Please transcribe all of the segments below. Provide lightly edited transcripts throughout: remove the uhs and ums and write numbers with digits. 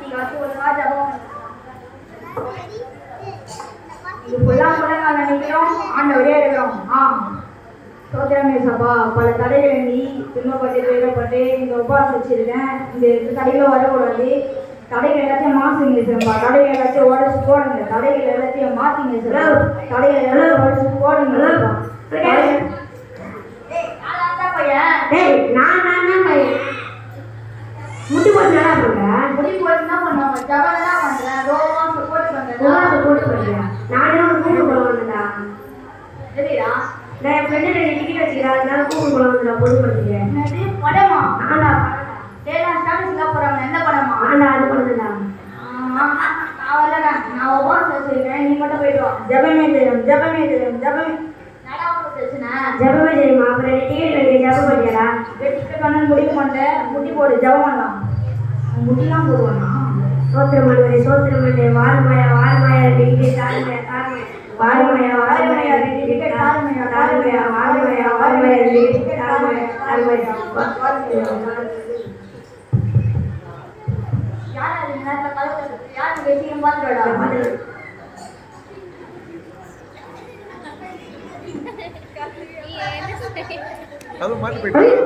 நீங்க ஒரு ஜபம் இது ஃபுல்லாக கூட நான் நினைக்கிறோம் ஆண்டவரே இருக்கிறோம். சோதரமே சபா பல தடைகளை நீ துன்பப்பட்டு துயரப்பட்டு இந்த உபவாசம் வச்சிருக்கேன். இந்த தடைகளை வரக்கூடாது. தடைகள் எல்லாத்தையும் மாற்றுங்க சார்பா. தடைகள் எல்லாத்தையும் உடச்சு போடுங்க. தடைகள் எல்லாத்தையும் மாற்றிங்க சார். தடைகள் எல்லாம் உடச்சு போடுங்க. முடி போட்டு நல்லா பண்றேன். முடி போட்டு தான் பண்ணுவாங்க. ஜபம் தான் பண்றேன். ரோமான் போட்டு பண்றேன். நானே ஒரு கூட்டு போல வந்தேன்டா. சரிடா. நான் என் ஃப்ரெண்டு 2 டிக்கெட் வச்சுக்கிறேன். அதனால கூட்டு போல வந்தேன்டா. பொது பண்ணுறேன். என்னது படமா? ஆண்டா ஏடா ஸ்டார்டிங்ல போறாங்க. எந்த படமா? ஆண்டா அது பண்ணுடா. நான் நான் உபவாசம் வச்சிருக்கேன். நீ மட்டும் போயிட்டு வா. ஜபமே தெரியும். ஜபமே நடாவும் பிரச்சனை. ஜபமே தெரியுமா? அப்புறம் டிக்கெட் வைக்க ஜபம் பண்ணியாடா. டிக்கெட் பண்ண முடிவு பண்ணிட்டேன். முட்டி போடு ஜபம் பண்ணலாம். முட்டிலாம் போடுவானா? சோத்திரமண்டே சோத்திரமண்டே வாரமாயா வாரமாயா டிக்கெட் தாருமையா தாருமையா வாரமாயா வாரமாயா டிக்கெட் தாருமையா தாருமையா வாரமாயா வாரமாயா டிக்கெட் தாருமையா தாருமையா. யார் அது நேரத்துல கலந்து யார் வெட்டியும் பாத்துடா. அது மாத்தி போயிட்டு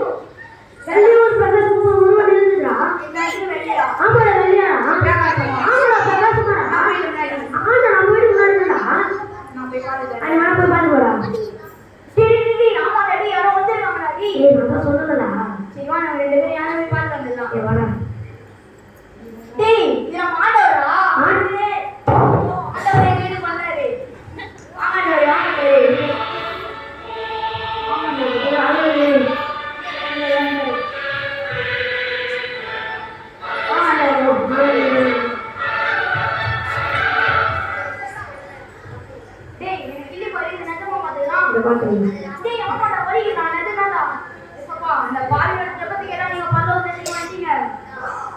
செல்லியூர் பிரகாசம் உருவம் நின்னுடா. என்னது வெட்டியா? ஆமாடா வெள்ளியா. ஆமாடா பிரகாசமா. ஆனா நம்ம வீட்டுக்கு முன்னாடிடா. நான் போய் பாத்துட்டேன். அது நான் போய் பாத்து போறா. சரி ஆமா ரெடி யாரோ வந்துருக்காங்கடா. ஏய் நான் சொன்னதடா. சரி வா நம்ம 2 பேரும் யாரை போய் பாத்து வந்துடலாம். ஏய் வாடா. டேய் இது நம்ம ஆண்டவரா? ஆண்டவரே. ஆண்டவரே வீடு பண்றாரு. ஆண்டவரே ஆண்டவரே. டேய் ஆமாடா வலிக்கு நான் எதுனாடா? ஏசப்பா அந்த பாரியோட ஜெபத்துக்கு எல்லாம் நீங்க பரலோகத்துக்கு வந்துட்டீங்க.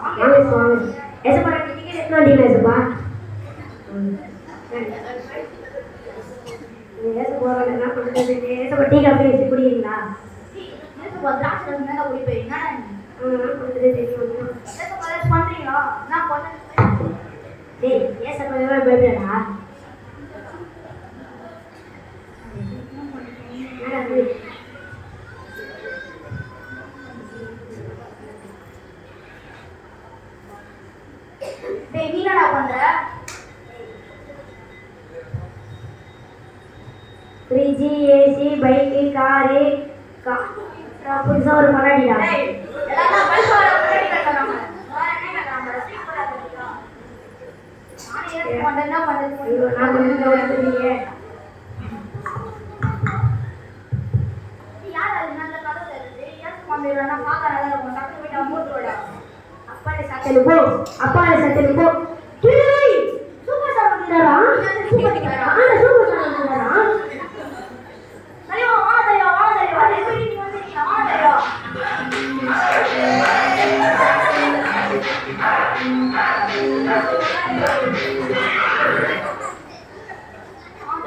வாங்க வாங்க. ஏசப்பா டிக்கெட் எடுத்து வந்தீங்க ஏசப்பா. ஏசப்பா என்ன பண்றது? ஏசப்பா டீ காபி வச்சு குடிக்கிறீங்களா? ஏசப்பா திராட்சை மேல ஓடி போய் என்னடா நீ? என்ன பண்றது தெரியும். ஏசப்பா ஏதாவது பண்றீங்களா? நான் பண்ணேன். டேய் ஏசப்பா வேற பயப்படா. டேய் நீ என்னடா பண்ற? ஃப்ரிட்ஜ் ஏசி பைக் காரு புதுசா ஒரு கண்ணாடியா. டேய் எல்லாரும் பைசா கட்டி கட்டறாங்க. வேற என்ன கட்டறாங்க? சீக்கிரம் கட்டறீங்க. நான் ஏன் பண்ணேன்னா பண்ணது நான் கொஞ்சம் ஓடுறீங்க. யார் அது நல்ல கதை தெரியுது? ஏசப்பா மேலனா பாக்கறதா இருக்கும். டக்கு போய் அம்மூட்டுடா. அப்பாலே சட்டை போ. அப்பாலே சட்டை போ. கிளை சூப்பர் ஸ்டார் வந்தாரா? சூப்பர் ஸ்டாரா? ஆனா சூப்பர் ஸ்டார் வந்தாரா? ஐயோ வாடா எப்படி நீ வந்தீங்க? வாடா.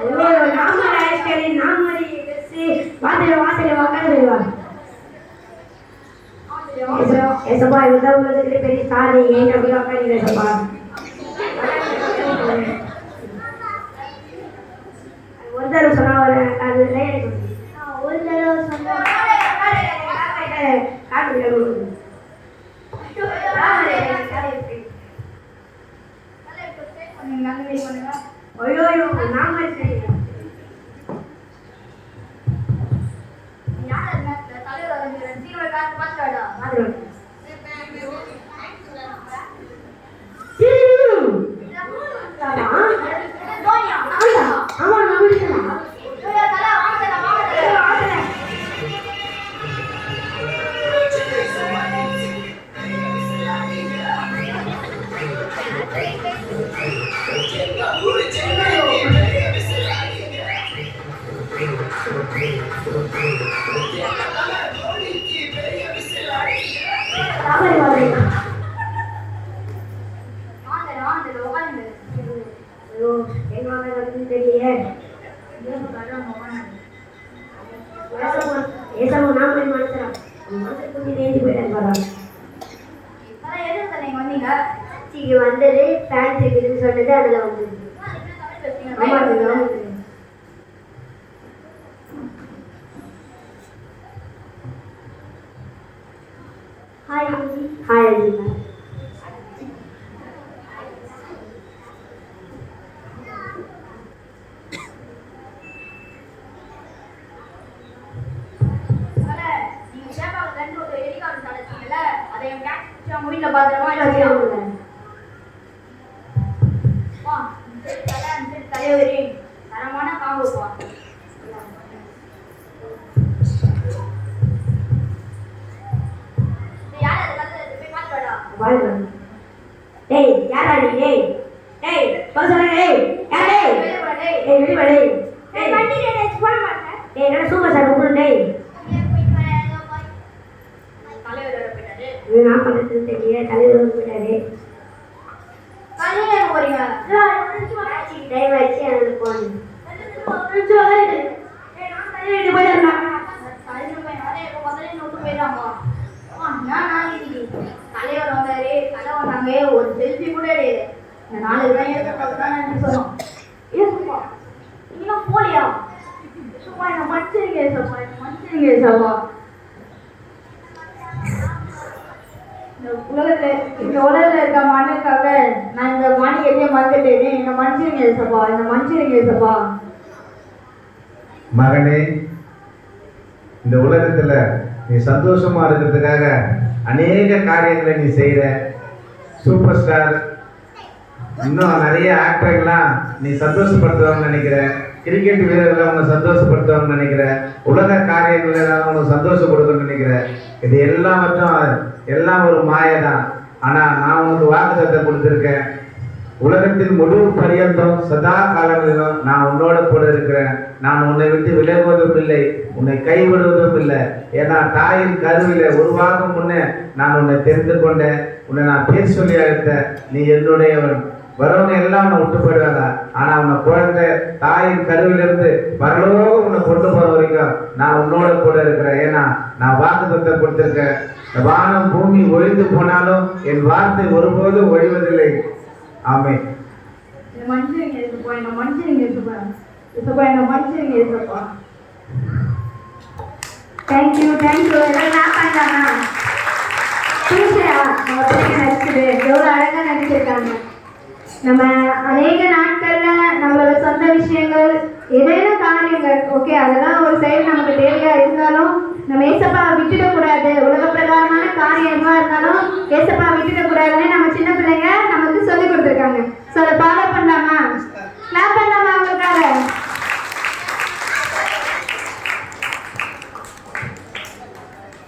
ஓ நாம ஐஸ்கரி நாமரி வெசி வாசல வாக்கறதுவா. ஏசப்பா இந்த உலகத்துல பெரிய ஸ்டார் ஏன் அப்படி வாக்கறீங்க ஏசப்பா? ஒரு தடவை சொன்னா அது லைன் ஒரு தடவை சொன்னா ஐயோ நாம சரி யார் அது தலைவர் வந்து சீக்கிரம் காசு பாத்துடா. மாதிரி ஆமா நான் விடுறேன். ஐயோ எங்க வந்து தெரியலையே. ஏசாம நான் போய் மனுஷன் மனுஷன் குஞ்சு நேர்ந்து போயிட்டேன் பாரு. எதுக்கு நீங்க வந்தீங்க? பீச்சுக்கு வந்தது ஃபேன்ஸ் இருக்குதுன்னு சொன்னது அதில் வந்தது. ஆமாம். ஹாய் ஹாய் அஜிமா. தரமான காம்போப்பா. டேய் யாரா நீ? டேய் டேய் சொல்லுங்க. டேய் யார்? டேய் டேய் வெளிய டேய். டேய் வண்டி டேய் போட மாட்டேன். டேய் என்ன சூப்பர் சார் கூப்பிடு. டேய் தலைவர் போயிட்டாரு. நான் பண்ணது தெரியல. தலைவர் போயிட்டாரு. தலைவர் போறீங்க. டைம் ஆச்சு எனக்கு போன். தலைவர் வந்தாரு, தலை வந்தாங்க, ஒரு செல்ஃபி கூட கிடையாது. இந்த 4 பேரும் எடுத்து சொன்னோம். ஏசுப்பா நீங்களும் போலியா? சும்மா என்ன மன்னிச்சிருங்க ஏசப்பா, என்ன மன்னிச்சிருங்க ஏசப்பா. இந்த உலகத்துல இருக்க மண்ணுக்காக நான் இந்த மாணிக்கத்தையே மறந்துட்டேனே, என்ன மன்னிச்சிருங்க ஏசப்பா, என்ன மன்னிச்சிருங்க ஏசப்பா. மகனே, இந்த உலகத்துல நீ சந்தோஷமா இருக்கிறதுக்காக அநேக காரியங்களை நீ செய்கிற. சூப்பர் ஸ்டார், இன்னும் நிறைய ஆக்டர்கள்லாம் நீ சந்தோஷப்படுத்துவாங்கன்னு நினைக்கிற. கிரிக்கெட் வீரர்களை உன்னை சந்தோஷப்படுத்துவாங்கன்னு நினைக்கிற. உலக காரியங்களை உன்னை சந்தோஷப்படுத்தணும்னு நினைக்கிற. இது எல்லாம் ஒரு மாயை தான். ஆனால் நான் உனக்கு வாக்குத்தத்தை கொடுத்துருக்கேன். உலகத்தின் முடிவு பரியந்தம் சதா காலங்களிலும் நான் உன்னோட கூட இருக்கிறேன். நான் உன்னை விட்டு விலகுவதும் இல்லை, உன்னை கைவிடுவதும் இல்லை. ஏன்னா தாயின் கருவில உருவாகும் முன்னே நான் உன்னை தெரிந்து கொண்டேன். உன்னை நான் பேர் சொல்லி அழைத்தேன். நீ என்னுடையவன். வரவங்க எல்லாம் உன்னை விட்டு போயிடுவாங்க. ஆனால் உன்னை குழந்தை தாயின் கருவிலிருந்து பரலோகம் உன்னை கொண்டு போகிற வரைக்கும் நான் உன்னோட கூட இருக்கிறேன். ஏன்னா நான் வாக்குத்தத்தை கொடுத்துருக்கேன். வானம் பூமி ஒழிந்து போனாலும் என் வார்த்தை ஒருபோதும் ஒழிவதில்லை. ஆமே. என்ன மன்னிச்சிருங்க ஏசப்பா, என்ன மன்னிச்சிருங்க ஏசப்பா. ஏசப்பா என்ன மன்னிச்சிருங்க ஏசப்பா. தேங்க்யூ எல்லாம் நான் பண்ணலாமா? புரியுதா? நம்ம பிள்ளைங்க நடிச்சது எவ்வளோ அழகாக நடிச்சிருக்காங்க. நம்ம அநேக நாட்கள்ல நம்மளோட சொந்த விஷயங்கள் ஏதேனும் காரியங்கள் ஓகே அதெல்லாம் ஒரு சைடு நமக்கு தேவையா இருந்தாலும் நம்ம ஏசப்பா விட்டுடக்கூடாது. உலக பிரகாரமான காரியம் எதுவாக இருந்தாலும் ஏசப்பா விட்டுடக்கூடாதுன்னு நம்ம சின்ன